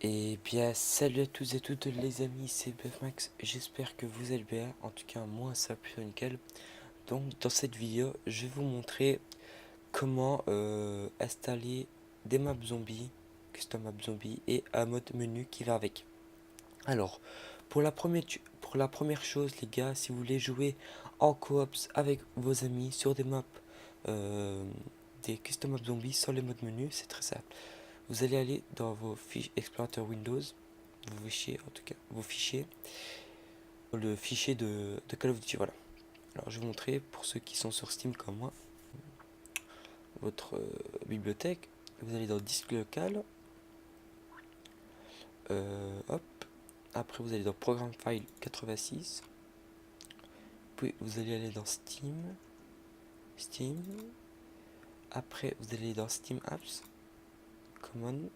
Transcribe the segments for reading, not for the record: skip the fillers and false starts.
Et bien, salut à tous et toutes les amis, c'est BFMax, j'espère que vous allez bien, en tout cas moi ça va plutôt nickel. Donc dans cette vidéo, je vais vous montrer comment installer des maps zombies, custom map zombies et un mode menu qui va avec. Alors, pour la première chose les gars, si vous voulez jouer en coop avec vos amis sur des maps, euh, des custom maps zombies sur les modes menu, c'est très simple. Vous allez aller dans vos fiches explorateur Windows, vos fichiers en tout cas, vos fichiers, le fichier de Call of Duty, voilà. Alors je vais vous montrer pour ceux qui sont sur Steam comme moi, votre bibliothèque. Vous allez dans disque local, hop, après vous allez dans programme file 86, puis vous allez aller dans Steam, après vous allez dans Steam Apps, Common,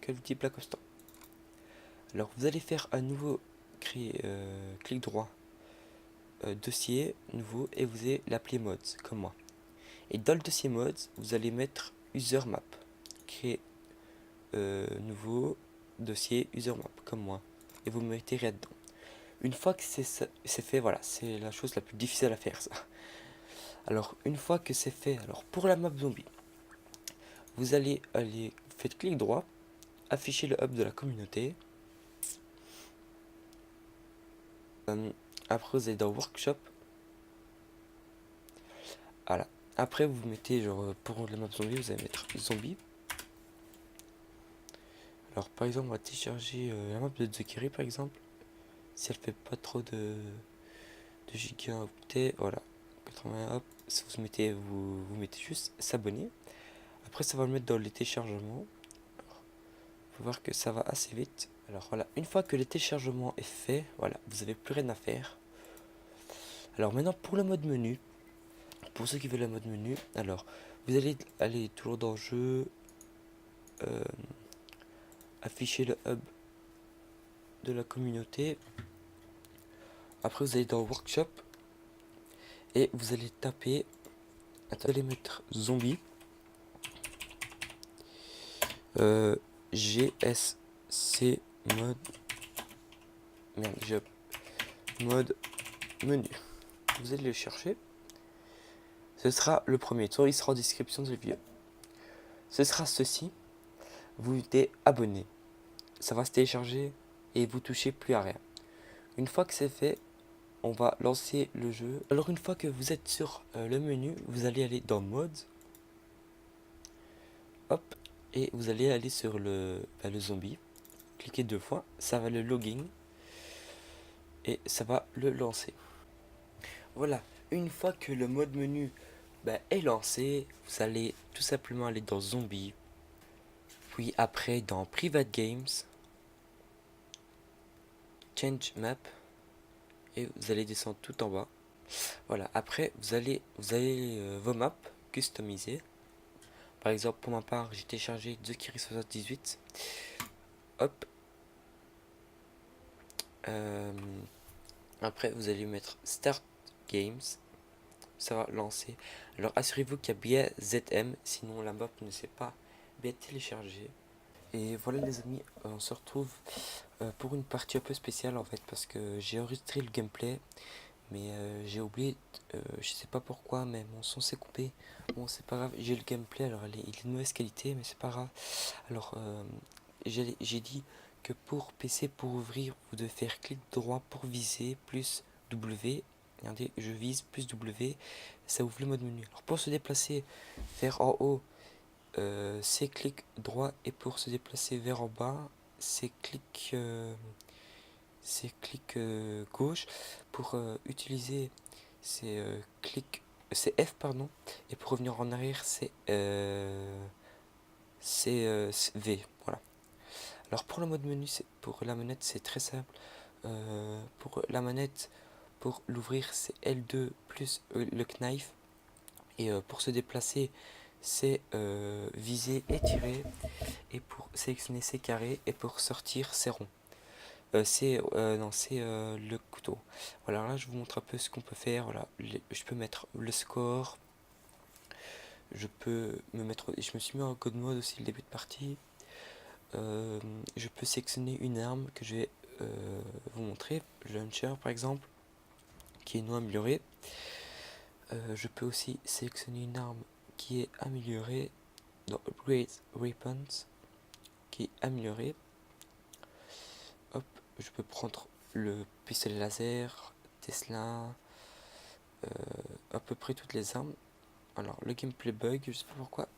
Call of Duty Black Ops 3. Alors vous allez faire un nouveau clic droit, dossier nouveau, et vous allez l'appeler mods comme moi. Et dans le dossier mods, vous allez mettre user map, créer nouveau dossier user map comme moi, et vous mettez rien dedans. Une fois que c'est fait, voilà, c'est la chose la plus difficile à faire ça. Alors une fois que c'est fait, alors pour la map zombie, vous allez faites clic droit, afficher le hub de la communauté. Après vous allez dans workshop. Voilà. Après vous mettez genre pour la map zombie, vous allez mettre zombie. Alors par exemple on va télécharger la map de Zekiri par exemple. Si elle fait pas trop de gigaoctets, voilà. 80, hop, si vous mettez juste s'abonner. Après ça va le mettre dans les téléchargements. Faut voir que ça va assez vite. Alors voilà, une fois que le téléchargement est fait, voilà, vous avez plus rien à faire. Alors maintenant pour le mode menu, pour ceux qui veulent le mode menu, alors vous allez aller toujours dans jeu, afficher le hub de la communauté. Après vous allez dans workshop et vous allez taper, vous allez mettre zombie, GSC mode, mode menu. Vous allez le chercher. Ce sera le premier tour, il sera en description de la vidéo. Ce sera ceci. Vous êtes abonné. Ça va se télécharger et vous touchez plus à rien. Une fois que c'est fait, on va lancer le jeu. Alors une fois que vous êtes sur le menu, vous allez aller dans mode. Hop. Et vous allez aller sur le zombie. Cliquez 2 fois. Ça va le login. Et ça va le lancer. Voilà. Une fois que le mode menu est lancé, vous allez tout simplement aller dans zombie. Puis après dans private games. Change map. Et vous allez descendre tout en bas. Voilà, après vous avez vos maps customisées. Par exemple, pour ma part, j'ai téléchargé Zekiri 78. Hop. Après, vous allez mettre Start Games. Ça va lancer. Alors, assurez-vous qu'il y a bien ZM, sinon la map ne s'est pas bien téléchargée. Et voilà les amis, on se retrouve pour une partie un peu spéciale en fait, parce que j'ai enregistré le gameplay. Mais j'ai oublié, je sais pas pourquoi, mais mon son s'est coupé. Bon, c'est pas grave, j'ai le gameplay, alors il est de mauvaise qualité, mais c'est pas grave. Alors, j'ai dit que pour PC, pour ouvrir, vous devez faire clic droit pour viser, plus W. Regardez, je vise, plus W, ça ouvre le mode menu. Alors, pour se déplacer vers en haut, c'est clic droit, et pour se déplacer vers en bas, c'est clic gauche. Pour utiliser c'est F pardon, et pour revenir en arrière c'est V, voilà. Alors pour le mode menu, pour la manette c'est très simple. Pour la manette, pour l'ouvrir c'est L2 plus le knife, et pour se déplacer c'est viser et tirer, et pour sélectionner c'est carré, et pour sortir c'est rond. C'est le couteau. Voilà, là je vous montre un peu ce qu'on peut faire. Voilà, je peux mettre le score. Je me suis mis en code mode aussi le début de partie. je peux sélectionner une arme que je vais vous montrer, le launcher par exemple, qui est non amélioré. Je peux aussi sélectionner une arme qui est améliorée dans Upgrade Weapons, qui est améliorée. Hop, je peux prendre le pistolet laser, Tesla, à peu près toutes les armes. Alors, le gameplay bug, je sais pas pourquoi.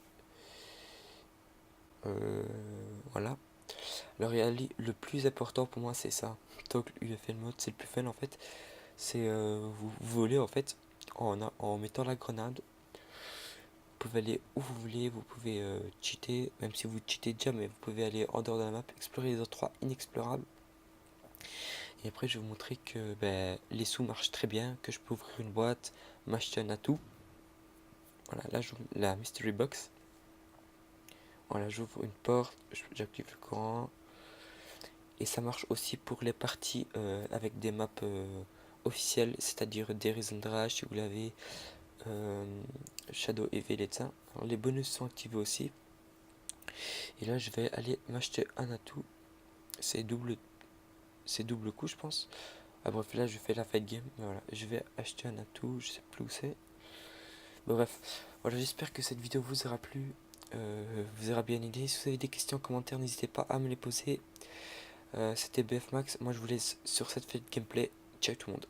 Voilà. Alors, le plus important pour moi, c'est ça. Toggle UFL mode, c'est le plus fun en fait. C'est vous volez en fait en mettant la grenade. Vous pouvez aller où vous voulez, vous pouvez cheater, même si vous cheatez déjà, mais vous pouvez aller en dehors de la map, explorer les endroits inexplorables. Et après, je vais vous montrer que ben, les sous marchent très bien, que je peux ouvrir une boîte, m'acheter un atout. Voilà, là, j'ouvre la mystery box. Voilà, j'ouvre une porte, j'active le courant. Et ça marche aussi pour les parties avec des maps officielles, c'est-à-dire des Risen Rage si vous l'avez, Shadow et Veleta. Alors, les bonus sont activés aussi. Et là, je vais aller m'acheter un atout. C'est double coup, je pense. Ah, bref, là, je fais la fight game. Mais voilà, je vais acheter un atout, je sais plus où c'est. Bon, bref, voilà, j'espère que cette vidéo vous aura plu, vous aura bien aidé. Si vous avez des questions en commentaire, n'hésitez pas à me les poser. C'était BF Max, moi je vous laisse sur cette fight gameplay. Ciao tout le monde.